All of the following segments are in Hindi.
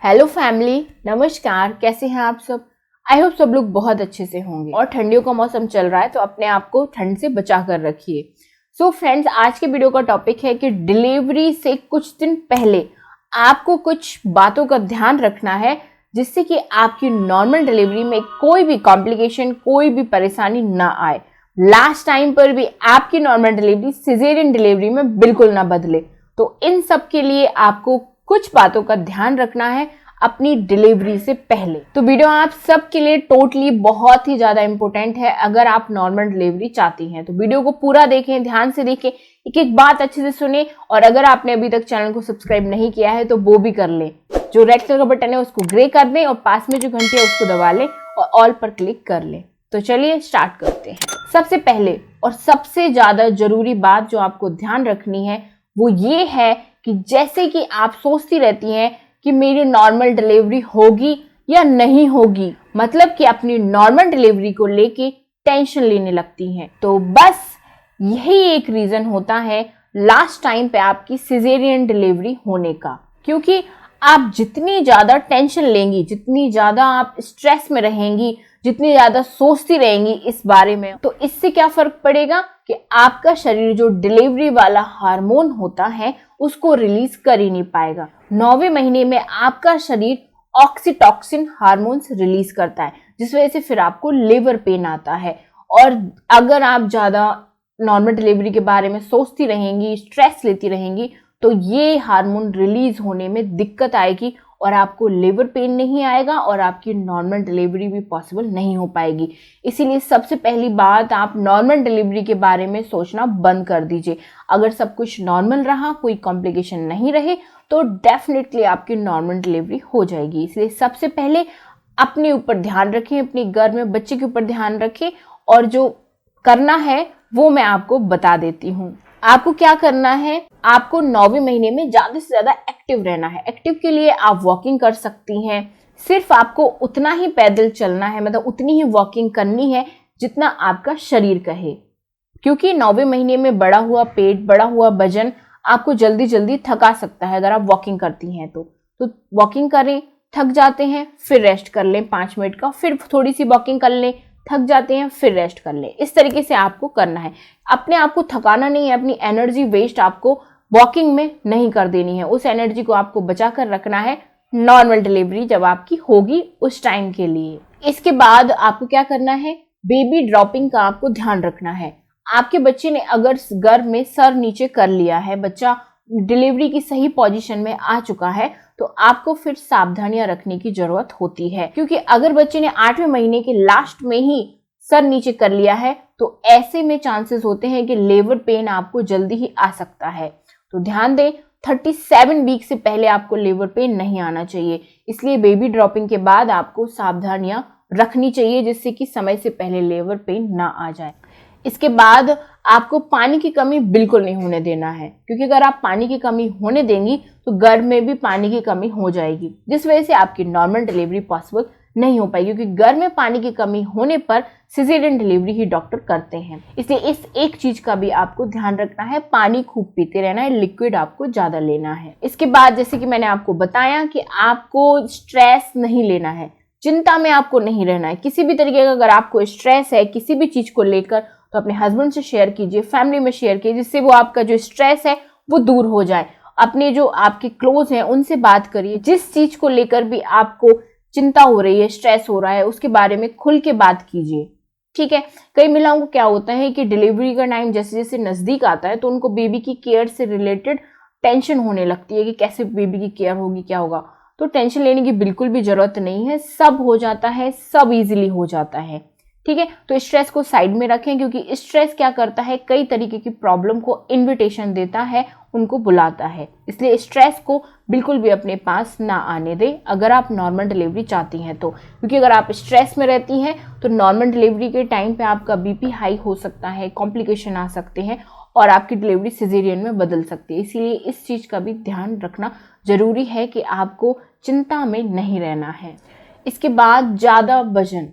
हेलो फैमिली, नमस्कार। कैसे हैं आप सब? आई होप सब लोग बहुत अच्छे से होंगे। और ठंडियों का मौसम चल रहा है तो अपने आप को ठंड से बचा कर रखिए। सो फ्रेंड्स, आज के वीडियो का टॉपिक है कि डिलीवरी से कुछ दिन पहले आपको कुछ बातों का ध्यान रखना है जिससे कि आपकी नॉर्मल डिलीवरी में कोई भी कॉम्प्लिकेशन, कोई भी परेशानी ना आए। लास्ट टाइम पर भी आपकी नॉर्मल डिलीवरी सिजेरियन डिलीवरी में बिल्कुल ना बदले। तो इन सब के लिए आपको कुछ बातों का ध्यान रखना है अपनी डिलीवरी से पहले। तो वीडियो आप सबके लिए टोटली बहुत ही ज्यादा इंपॉर्टेंट है अगर आप नॉर्मल डिलीवरी चाहती हैं। तो वीडियो को पूरा देखें, ध्यान से देखें, एक एक बात अच्छे से सुने। और अगर आपने अभी तक चैनल को सब्सक्राइब नहीं किया है तो वो भी कर लें। जो रेड कलर का बटन है उसको ग्रे कर दें और पास में जो घंटी है उसको दबा लें और ऑल पर क्लिक कर लें। तो चलिए स्टार्ट करते हैं। सबसे पहले और सबसे ज्यादा जरूरी बात जो आपको ध्यान रखनी है वो ये है कि जैसे कि आप सोचती रहती हैं कि मेरी नॉर्मल डिलीवरी होगी या नहीं होगी, मतलब कि अपनी नॉर्मल डिलीवरी को लेके टेंशन लेने लगती हैं, तो बस यही एक रीजन होता है लास्ट टाइम पे आपकी सिजेरियन डिलीवरी होने का। क्योंकि आप जितनी ज्यादा टेंशन लेंगी, जितनी ज्यादा आप स्ट्रेस में रहेंगी, जितनी ज्यादा सोचती रहेंगी इस बारे में, तो इससे क्या फर्क पड़ेगा कि आपका शरीर जो डिलीवरी वाला हार्मोन होता है उसको रिलीज कर ही नहीं पाएगा। 9वें महीने में आपका शरीर ऑक्सीटॉक्सिन हार्मोन्स रिलीज करता है जिस वजह से फिर आपको लेबर पेन आता है। और अगर आप ज्यादा नॉर्मल डिलीवरी के बारे में सोचती रहेंगी, स्ट्रेस लेती रहेंगी, तो ये हार्मोन रिलीज होने में दिक्कत आएगी और आपको लेबर पेन नहीं आएगा और आपकी नॉर्मल डिलीवरी भी पॉसिबल नहीं हो पाएगी। इसीलिए सबसे पहली बात, आप नॉर्मल डिलीवरी के बारे में सोचना बंद कर दीजिए। अगर सब कुछ नॉर्मल रहा, कोई कॉम्प्लिकेशन नहीं रहे, तो डेफिनेटली आपकी नॉर्मल डिलीवरी हो जाएगी। इसलिए सबसे पहले अपने ऊपर ध्यान रखें, अपने घर में बच्चे के ऊपर ध्यान रखें और जो करना है वो मैं आपको बता देती हूँ। आपको क्या करना है, आपको 9वें महीने में ज्यादा से ज्यादा एक्टिव रहना है। एक्टिव के लिए आप वॉकिंग कर सकती हैं। सिर्फ आपको उतना ही पैदल चलना है, मतलब उतनी ही वॉकिंग करनी है जितना आपका शरीर कहे। क्योंकि 9वें महीने में बढ़ा हुआ पेट, बढ़ा हुआ वजन आपको जल्दी जल्दी थका सकता है अगर आप वॉकिंग करती हैं तो वॉकिंग करें, थक जाते हैं फिर रेस्ट कर लें 5 मिनट का, फिर थोड़ी सी वॉकिंग कर लें, थक जाते हैं फिर रेस्ट कर लें। इस तरीके से आपको करना है। अपने आप को थकाना नहीं है, अपनी एनर्जी वेस्ट आपको वॉकिंग में नहीं कर देनी है। उस एनर्जी को आपको बचा कर रखना है नॉर्मल डिलीवरी जब आपकी होगी उस टाइम के लिए। इसके बाद आपको क्या करना है, बेबी ड्रॉपिंग का आपको ध्यान रखना है। आपके बच्चे ने अगर गर्भ में सर नीचे कर लिया है, बच्चा डिलीवरी की सही पोजीशन में आ चुका है, तो आपको फिर सावधानियां रखने की जरूरत होती है। क्योंकि अगर बच्चे ने 8वें महीने के लास्ट में ही सर नीचे कर लिया है तो ऐसे में चांसेस होते हैं कि लेबर पेन आपको जल्दी ही आ सकता है। तो ध्यान दें, 37 वीक से पहले आपको लेबर पेन नहीं आना चाहिए। इसलिए बेबी ड्रॉपिंग के बाद आपको सावधानियां रखनी चाहिए जिससे कि समय से पहले लेबर पेन ना आ जाए। इसके बाद आपको पानी की कमी बिल्कुल नहीं होने देना है, क्योंकि अगर आप पानी की कमी होने देंगी तो गर्भ में भी पानी की कमी हो जाएगी जिस वजह से आपकी नॉर्मल डिलीवरी पॉसिबल नहीं हो पाएगी। क्योंकि गर्भ में पानी की कमी होने पर सिजेरियन डिलीवरी ही डॉक्टर करते हैं। इसलिए इस एक चीज का भी आपको ध्यान रखना है, पानी खूब पीते रहना है, लिक्विड आपको ज्यादा लेना है। इसके बाद जैसे कि मैंने आपको बताया कि आपको स्ट्रेस नहीं लेना है, चिंता में आपको नहीं रहना है किसी भी तरीके का। अगर आपको स्ट्रेस है किसी भी चीज को लेकर तो अपने हस्बैंड से शेयर कीजिए, फैमिली में शेयर कीजिए, जिससे वो आपका जो स्ट्रेस है वो दूर हो जाए। अपने जो आपके क्लोज हैं उनसे बात करिए। जिस चीज को लेकर भी आपको चिंता हो रही है, स्ट्रेस हो रहा है, उसके बारे में खुल के बात कीजिए, ठीक है। कई महिलाओं को क्या होता है कि डिलीवरी का टाइम जैसे जैसे नजदीक आता है तो उनको बेबी की केयर से रिलेटेड टेंशन होने लगती है कि कैसे बेबी की केयर होगी, क्या होगा। तो टेंशन लेने की बिल्कुल भी जरूरत नहीं है, सब हो जाता है, सब इजीली हो जाता है, ठीक है। तो स्ट्रेस को साइड में रखें, क्योंकि स्ट्रेस क्या करता है, कई तरीके की प्रॉब्लम को इनविटेशन देता है, उनको बुलाता है। इसलिए स्ट्रेस को बिल्कुल भी अपने पास ना आने दें अगर आप नॉर्मल डिलीवरी चाहती हैं तो। क्योंकि अगर आप स्ट्रेस में रहती हैं तो नॉर्मल डिलीवरी के टाइम पे आपका बीपी हाई हो सकता है, कॉम्प्लिकेशन आ सकते हैं और आपकी डिलीवरी सिजेरियन में बदल सकती है। इसीलिए इस चीज का भी ध्यान रखना जरूरी है कि आपको चिंता में नहीं रहना है। इसके बाद ज्यादा वजन,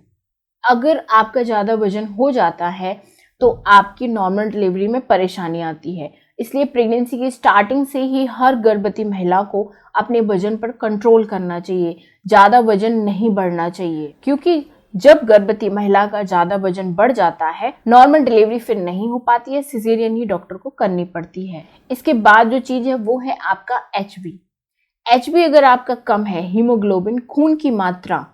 अगर आपका ज्यादा वजन हो जाता है तो आपकी नॉर्मल डिलीवरी में परेशानी आती है। इसलिए प्रेगनेंसी की स्टार्टिंग से ही हर गर्भवती महिला को अपने वजन पर कंट्रोल करना चाहिए, ज़्यादा वजन नहीं बढ़ना चाहिए, क्योंकि जब गर्भवती महिला का ज़्यादा वजन बढ़ जाता है, नॉर्मल डिलीवरी फिर नहीं हो पाती है, सिजेरियन ही डॉक्टर को करनी पड़ती है। इसके बाद जो चीज़ है वो है आपका HB अगर आपका कम है, हीमोग्लोबिन खून की मात्रा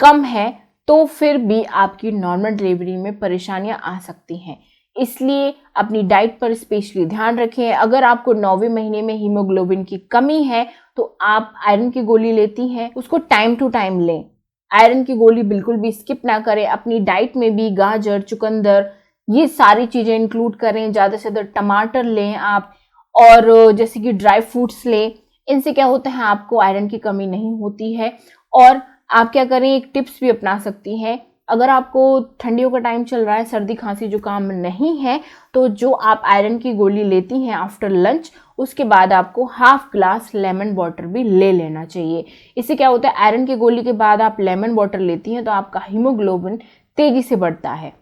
कम है, तो फिर भी आपकी नॉर्मल डिलीवरी में परेशानियां आ सकती हैं। इसलिए अपनी डाइट पर स्पेशली ध्यान रखें। अगर आपको 9वें महीने में हीमोग्लोबिन की कमी है तो आप आयरन की गोली लेती हैं, उसको टाइम टू टाइम लें। आयरन की गोली बिल्कुल भी स्किप ना करें। अपनी डाइट में भी गाजर, चुकंदर, ये सारी चीज़ें इंक्लूड करें। ज़्यादा से ज़्यादा टमाटर लें आप, और जैसे कि ड्राई फ्रूट्स लें। इनसे क्या होता है, आपको आयरन की कमी नहीं होती है। और आप क्या करें, एक टिप्स भी अपना सकती हैं। अगर आपको ठंडियों का टाइम चल रहा है, सर्दी खांसी जुकाम नहीं है, तो जो आप आयरन की गोली लेती हैं आफ्टर लंच, उसके बाद आपको हाफ ग्लास लेमन वाटर भी ले लेना चाहिए। इससे क्या होता है, आयरन की गोली के बाद आप लेमन वाटर लेती हैं तो आपका हीमोग्लोबिन तेजी से बढ़ता है।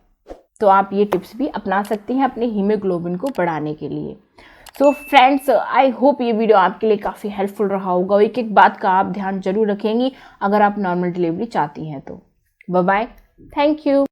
तो आप ये टिप्स भी अपना सकती हैं अपने हीमोग्लोबिन को बढ़ाने के लिए। सो फ्रेंड्स, आई होप ये वीडियो आपके लिए काफ़ी हेल्पफुल रहा होगा। एक एक बात का आप ध्यान जरूर रखेंगी अगर आप नॉर्मल डिलीवरी चाहती हैं तो। Bye bye, thank you.